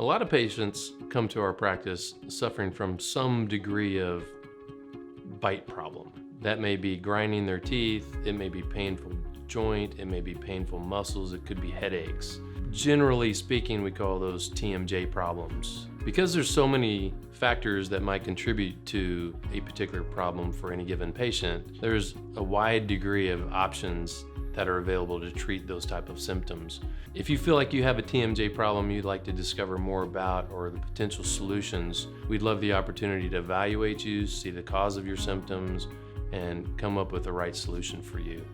A lot of patients come to our practice suffering from some degree of bite problem. That may be grinding their teeth, it may be painful joint, it may be painful muscles, it could be headaches. Generally speaking, we call those TMJ problems. Because there's so many factors that might contribute to a particular problem for any given patient, there's a wide degree of options that are available to treat those type of symptoms. If you feel like you have a TMJ problem you'd like to discover more about or the potential solutions, we'd love the opportunity to evaluate you, see the cause of your symptoms, and come up with the right solution for you.